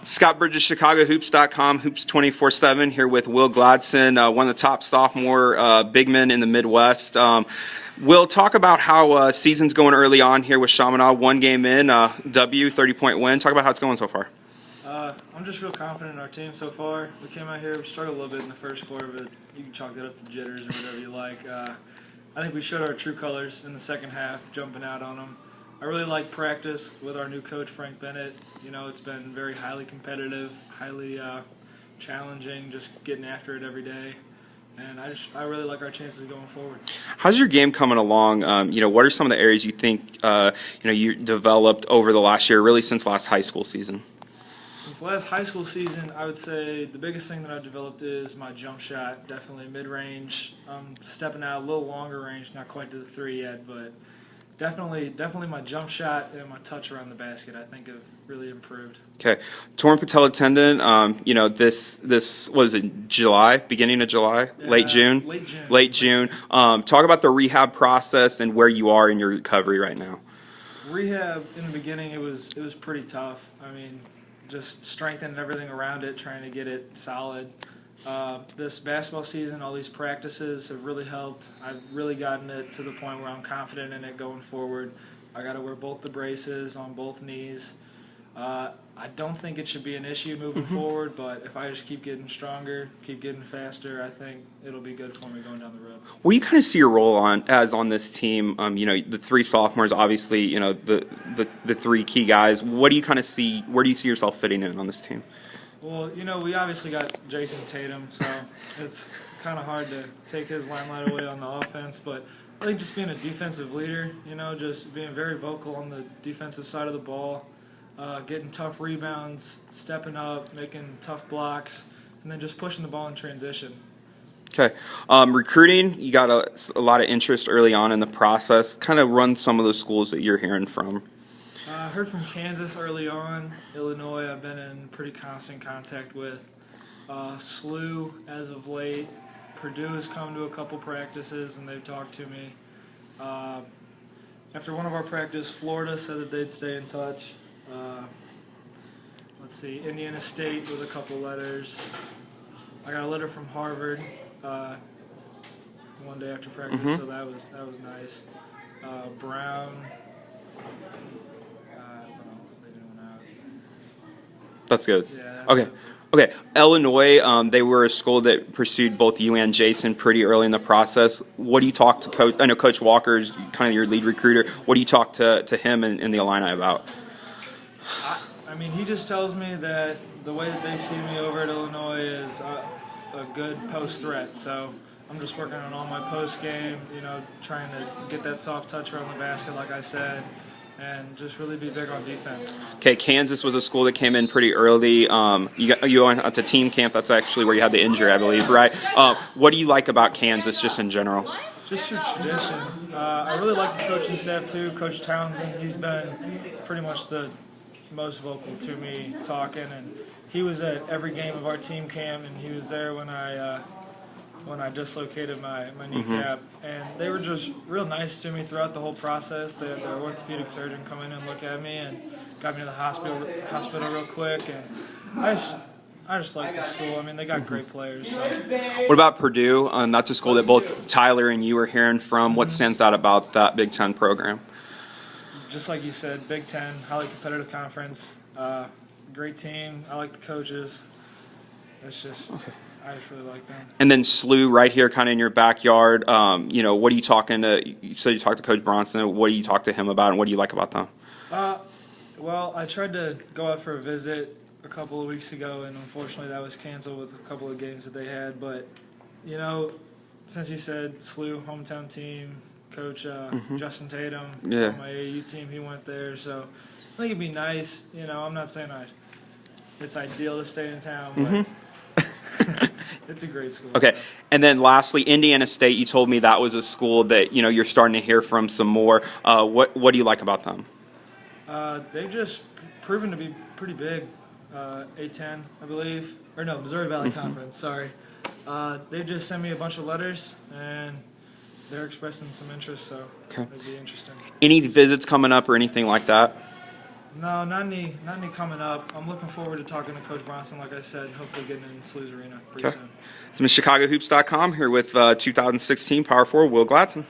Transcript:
Scott Bridges, ChicagoHoops.com, Hoops 24/7, here with Will Gladson, one of the top sophomore big men in the Midwest. Will, talk about how season's going early on here with Chaminade. 1 game in, W, 30-point win. Talk about how it's going so far. I'm just real confident in our team so far. We came out here, we struggled a little bit in the first quarter, but you can chalk that up to jitters or whatever you like. I think we showed our true colors in the second half, jumping out on them. I really like practice with our new coach, Frank Bennett. You know, it's been very highly competitive, highly challenging, just getting after it every day. And I really like our chances going forward. How's your game coming along? What are some of the areas you think you developed over the last year, really since last high school season? Since last high school season, I would say the biggest thing that I've developed is my jump shot, definitely mid-range. I'm stepping out a little longer range, not quite to the 3 yet, but definitely my jump shot and my touch around the basket I think have really improved. Okay. Torn patella tendon, this was it, July, beginning of July, late June? Late June. Talk about the rehab process and where you are in your recovery right now. Rehab, in the beginning, it was pretty tough. I mean, just strengthening everything around it, trying to get it solid. This basketball season, all these practices have really helped. I've really gotten it to the point where I'm confident in it going forward. I got to wear both the braces on both knees. I don't think it should be an issue moving forward, but if I just keep getting stronger, keep getting faster, I think it'll be good for me going down the road. What do you kind of see your role on this team? The 3 sophomores, obviously, the 3 key guys. What do you kind of see? Where do you see yourself fitting in on this team? Well, we obviously got Jason Tatum, so it's kind of hard to take his limelight away on the offense. But I think just being a defensive leader, just being very vocal on the defensive side of the ball, getting tough rebounds, stepping up, making tough blocks, and then just pushing the ball in transition. Okay. Recruiting, you got a lot of interest early on in the process. Kind of run some of the schools that you're hearing from. I heard from Kansas early on. Illinois, I've been in pretty constant contact with. SLU, as of late. Purdue has come to a couple practices, and they've talked to me. After one of our practices, Florida said that they'd stay in touch. Let's see, Indiana State with a couple letters. I got a letter from Harvard one day after practice, so that was nice. Brown. That's good. Yeah, okay. That's it. Okay. Illinois, they were a school that pursued both you and Jason pretty early in the process. What do you talk to Coach? I know Coach Walker's kind of your lead recruiter. What do you talk to him and the Illini about? I mean, he just tells me that the way that they see me over at Illinois is a good post threat. So I'm just working on all my post game, trying to get that soft touch around the basket, like I said, and just really be big on defense. Okay, Kansas was a school that came in pretty early. You went to team camp. That's actually where you had the injury, I believe, right? What do you like about Kansas, just in general? Just your tradition. I really like the coaching staff too. Coach Townsend, he's been pretty much the most vocal to me talking, and he was at every game of our team camp, and he was there when I dislocated my kneecap, and they were just real nice to me throughout the whole process. They had their orthopedic surgeon come in and look at me and got me to the hospital real quick, and I just like the school. I mean, they got great players. So. What about Purdue? That's a school that both Tyler and you were hearing from. What stands out about that Big Ten program? Just like you said, Big Ten, highly competitive conference, great team. I like the coaches. It's just, I just really like them. And then SLU right here, kind of in your backyard. What are you talking to? So you talked to Coach Bronson. What do you talk to him about, and what do you like about them? Well, I tried to go out for a visit a couple of weeks ago, and unfortunately that was canceled with a couple of games that they had. But since you said SLU, hometown team. Coach Justin Tatum, on my AAU team, he went there. So I think it'd be nice. I'm not saying it's ideal to stay in town, but it's a great school. Okay. And then lastly, Indiana State, you told me that was a school that, you're starting to hear from some more. What do you like about them? They've just proven to be pretty big. A10, I believe. Or no, Missouri Valley Conference, sorry. They've just sent me a bunch of letters, and they're expressing some interest, so it'd be interesting. Any visits coming up or anything like that? No, not any coming up. I'm looking forward to talking to Coach Bronson, like I said, and hopefully getting in Slews Arena pretty soon. It's ChicagoHoops.com here with 2016 Power Forward Will Gladson.